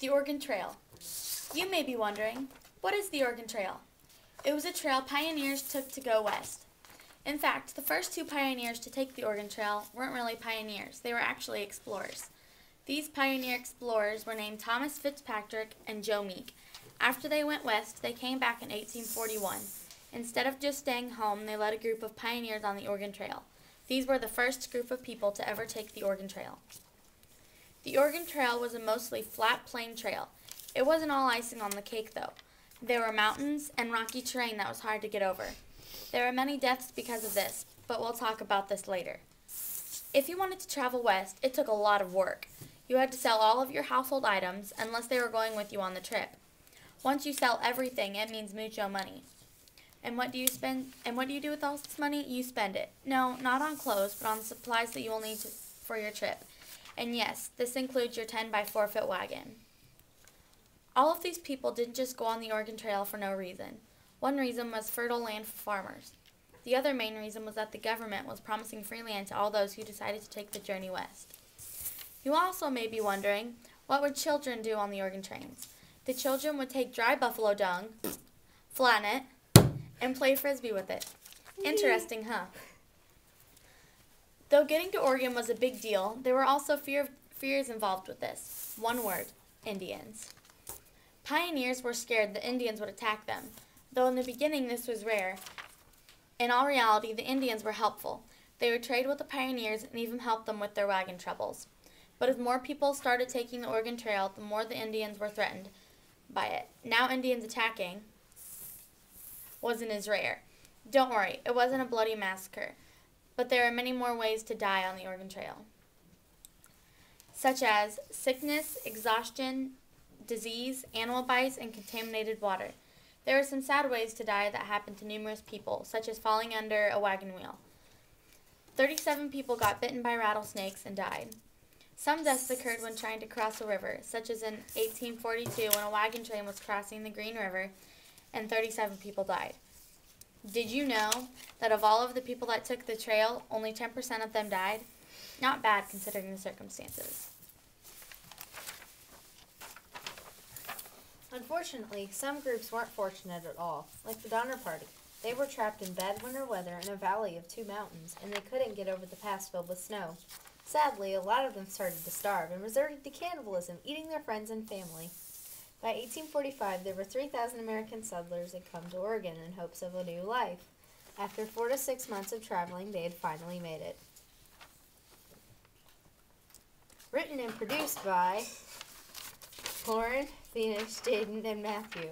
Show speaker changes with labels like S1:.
S1: The Oregon Trail. You may be wondering, what is the Oregon Trail? It was a trail pioneers took to go west. In fact, the first two pioneers to take the Oregon Trail weren't really pioneers, they were actually explorers. These pioneer explorers were named Thomas Fitzpatrick and Joe Meek. After they went west, they came back in 1841. Instead of just staying home, they led a group of pioneers on the Oregon Trail. These were the first group of people to ever take the Oregon Trail. The Oregon Trail was a mostly flat, plain trail. It wasn't all icing on the cake, though. There were mountains and rocky terrain that was hard to get over. There were many deaths because of this, but we'll talk about this later. If you wanted to travel west, it took a lot of work. You had to sell all of your household items unless they were going with you on the trip. Once you sell everything, it means mucho money. And what do you do with all this money? You spend it. No, not on clothes, but on the supplies that you will need for your trip. And yes, this includes your 10 by 4 foot wagon. All of these people didn't just go on the Oregon Trail for no reason. One reason was fertile land for farmers. The other main reason was that the government was promising free land to all those who decided to take the journey west. You also may be wondering, what would children do on the Oregon trains? The children would take dry buffalo dung, flatten it, and play frisbee with it. Interesting, huh? Though getting to Oregon was a big deal, there were also fears involved with this. One word: Indians. Pioneers were scared the Indians would attack them. Though in the beginning this was rare, in all reality the Indians were helpful. They would trade with the pioneers and even help them with their wagon troubles. But as more people started taking the Oregon Trail, the more the Indians were threatened by it. Now Indians attacking wasn't as rare. Don't worry, it wasn't a bloody massacre. But there are many more ways to die on the Oregon Trail, such as sickness, exhaustion, disease, animal bites, and contaminated water. There are some sad ways to die that happened to numerous people, such as falling under a wagon wheel. 37 people got bitten by rattlesnakes and died. Some deaths occurred when trying to cross a river, such as in 1842 when a wagon train was crossing the Green River and 37 people died. Did you know that of all of the people that took the trail, only 10% of them died? Not bad considering the circumstances.
S2: Unfortunately, some groups weren't fortunate at all, like the Donner Party. They were trapped in bad winter weather in a valley of 2 mountains, and they couldn't get over the pass filled with snow. Sadly, a lot of them started to starve and resorted to cannibalism, eating their friends and family. By 1845, there were 3,000 American settlers had come to Oregon in hopes of a new life. After 4 to 6 months of traveling, they had finally made it. Written and produced by Lauren, Phoenix, Jaden, and Matthew.